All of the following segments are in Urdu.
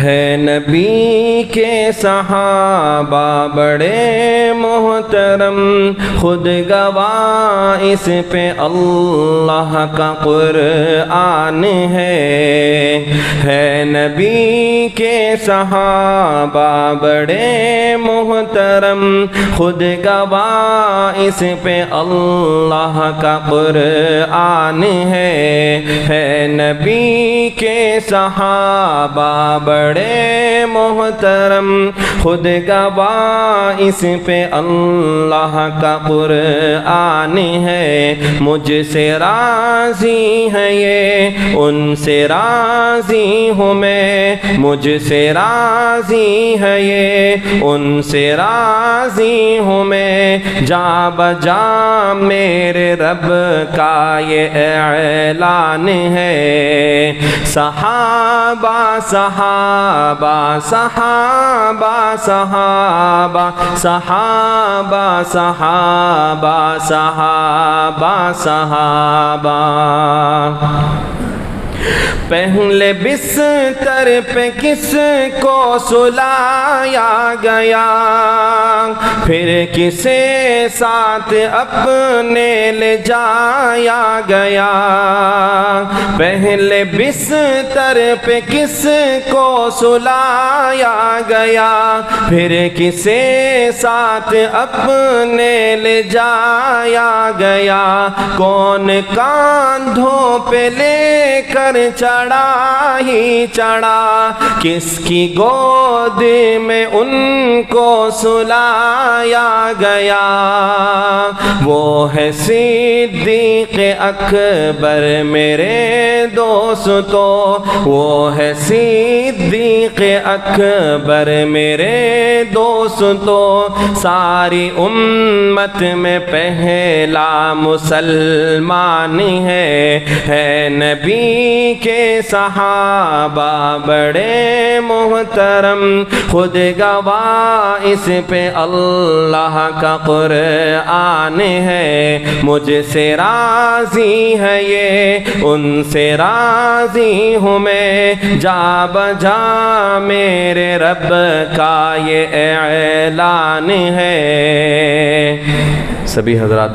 ہے نبی کے صحابہ بڑے محترم، خود گواہ اس پہ اللہ کا قرآن ہے نبی کے صحابہ بڑے محترم، خود گواہ اس پہ اللہ کا قرآن ہے نبی کے صحابہ بڑے محترم، خود گواہ اس پہ اللہ کا قرآن ہے۔ مجھ سے راضی ہے یہ، ان سے راضی ہوں میں، مجھ سے راضی ہے یہ، ان سے راضی ہوں میں، جا بجا میرے رب کا یہ اعلان ہے۔ صحابہ صحابہ صحابہ صحابہ صحابہ صحابہ صحابہ صحابہ، پہلے بستر پہ کس کو سلایا گیا، پھر کسے ساتھ اپنے لے جایا گیا، پہلے بستر پہ کس کو سلایا گیا، پھر کسے ساتھ اپنے لے جایا گیا، کون کاندھوں پہ لے کر چڑھا ہی چڑھا، کس کی گود میں ان کو سلایا گیا، وہ ہے صدیق اکبر میرے دوستو، وہ ہے صدیق اکبر میرے دوستو، ساری امت میں پہلا مسلمان ہے نبی کے صحابہ بڑے محترم، خود گواہ اس پہ اللہ کا قرآن ہے۔ مجھ سے راضی ہے یہ، ان سے راضی ہوں میں، جا بجا میرے رب کا یہ اعلان ہے۔ سبھی حضرات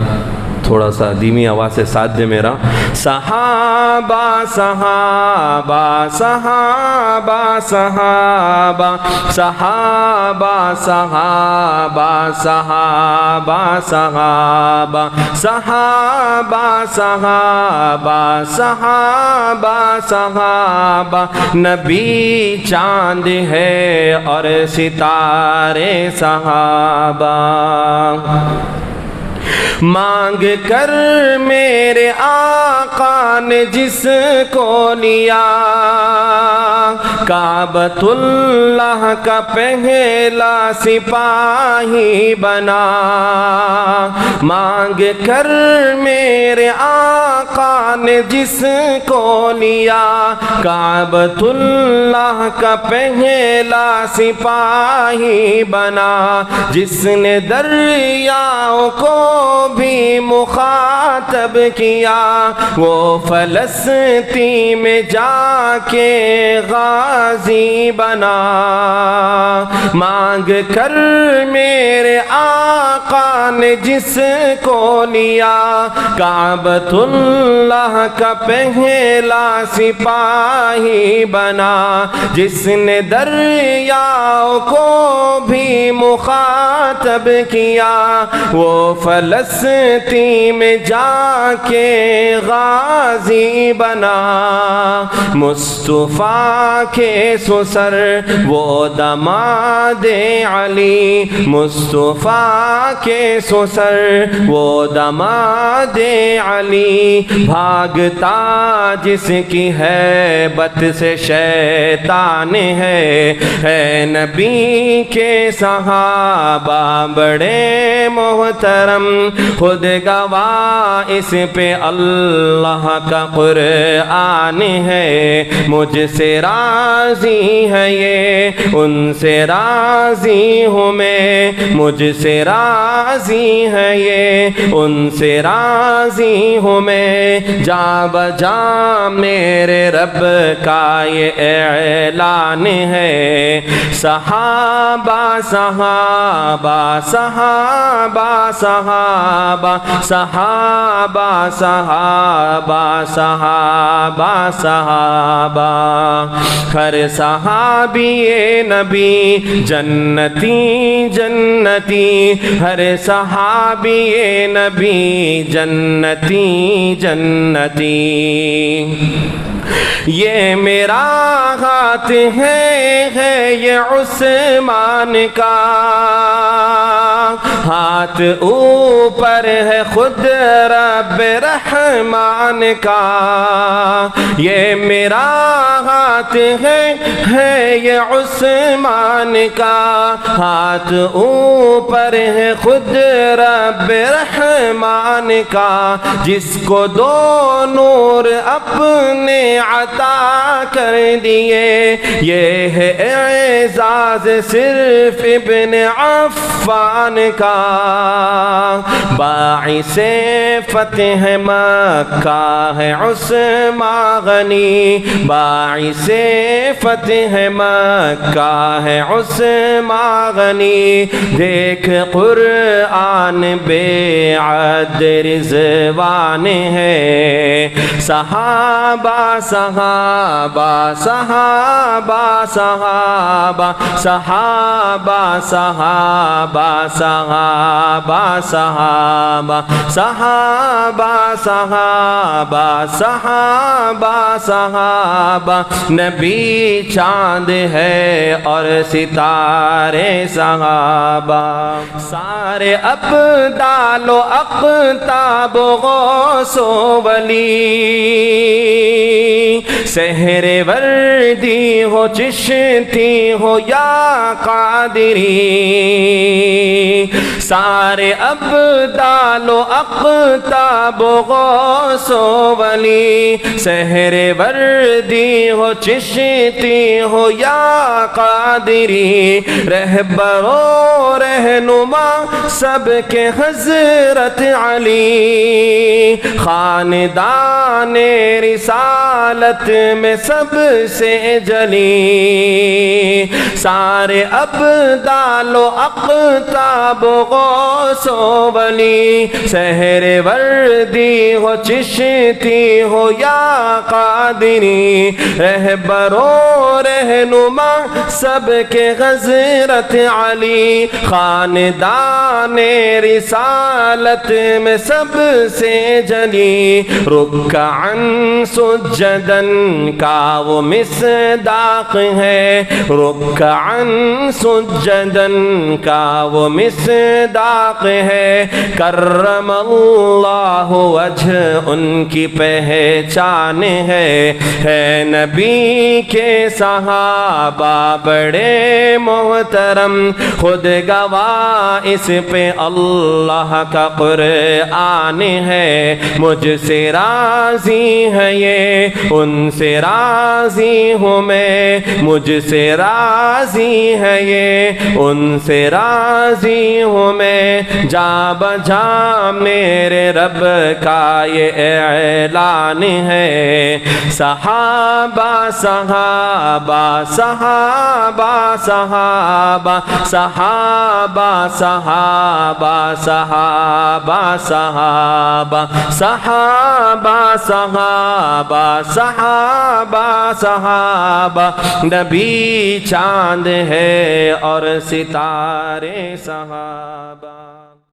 تھوڑا سا دھیمی آواز سے ساتھ دے میرا۔ صحابہ صحابہ صحابہ صحابہ صحابہ صحابہ صحابہ صحابہ صحابہ صحابہ صحابہ صحابہ، نبی چاند ہے اور ستارے صحابہ، مانگ کر میرے آقا نے جس کو لیا، کعبۃ اللہ کا پہلا سپاہی بنا، مانگ کر میرے آقا نے جس کو لیا، کعبۃ اللہ کا پہلا سپاہی بنا، جس نے دریاؤں کو بھی مخاطب کیا، وہ فلسطین میں جا کے غازی بنا، مانگ کر میرے آقا نے جس کو لیا، کعبۃ اللہ کا پہلا سپاہی بنا، جس نے دریاؤں کو بھی مخاطب کیا، وہ فلسطین میں جا کے غازی بنا، مصطفیٰ کے سسر وہ داماد علی، مصطفیٰ کے سسر وہ داماد علی، بھاگتا جس کی ہیبت سے شیطان ہے نبی کے صحابہ بڑے محترم، خود گواہ اس پہ اللہ کا قرآن ہے، مجھ سے راضی ہے یہ، ان سے راضی ہوں میں، مجھ سے راضی ہے یہ، ان سے راضی ہوں میں، جا بجا میرے رب کا یہ اعلان ہے۔ صحابہ صحابہ صحابہ صحابہ صحابہ صحابہ صحابہ صحابہ، ہر صحابی نبی جنتی جنتی، ہر صحابی نبی جنتی جنتی۔ یہ میرا ہاتھ ہے یہ عثمان کا، ہاتھ اوپر ہے خود رب رحمان کا۔ یہ میرا ہاتھ ہے یہ عثمان کا، ہاتھ اوپر ہے خود رب رحمان کا، جس کو دو نور اپنے عطا کر دیے۔ یہ ہے اعزاز صرف ابن عفان کا، باعث فتح مکہ ہے عثمان غنی، باعث فتح مکہ ہے عثمان غنی۔ دیکھ قرآن بے عد رضوان ہے، صحابہ صحابہ صحابہ صحابہ صحابہ صحابہ صحابہ صحابہ صحابہ صحابہ صحابہ صحابہ، نبی چاند ہے اور ستارے صحابہ، سارے ابدال و اقطاب و غوث و ولی، سحر وردی ہو چشتی ہو یا قادری، سارے ابدال و اقطاب و غوث و ولی، سحر وردی ہو چشتی ہو یا قادری، رہبر و رہنما سب کے حضرت علی، خاندان رسالت میں سب سے جلی، سارے ابدال و اقطاب و غوث و ولی، سحر وردی ہو چشتی ہو یا قادری، رہبر و رہنما سب کے حضرت علی، خاندان رسالت میں سب سے جلی، رکعن سجدن کا وہ مصداق ہے، رکعن سجدن کا وہ مصداق ہے، کرم اللہ وجہ ان کی پہچان ہے نبی کے صحابہ بڑے محترم، خود گواہ اس پہ اللہ کا قرآن ہے، مجھ سے راضی ہے یہ ان سے راضی ہوں میں، مجھ سے راضی ہے یہ ان سے راضی ہوں میں، جا بجا میرے رب کا یہ اعلان ہے، صحابہ صحابہ صحابہ صحابہ صحابہ صحابہ صحابہ صحابہ صحابہ صحابہ صحابہ صحابہ، نبی چاند ہے اور ستارے صحابہ۔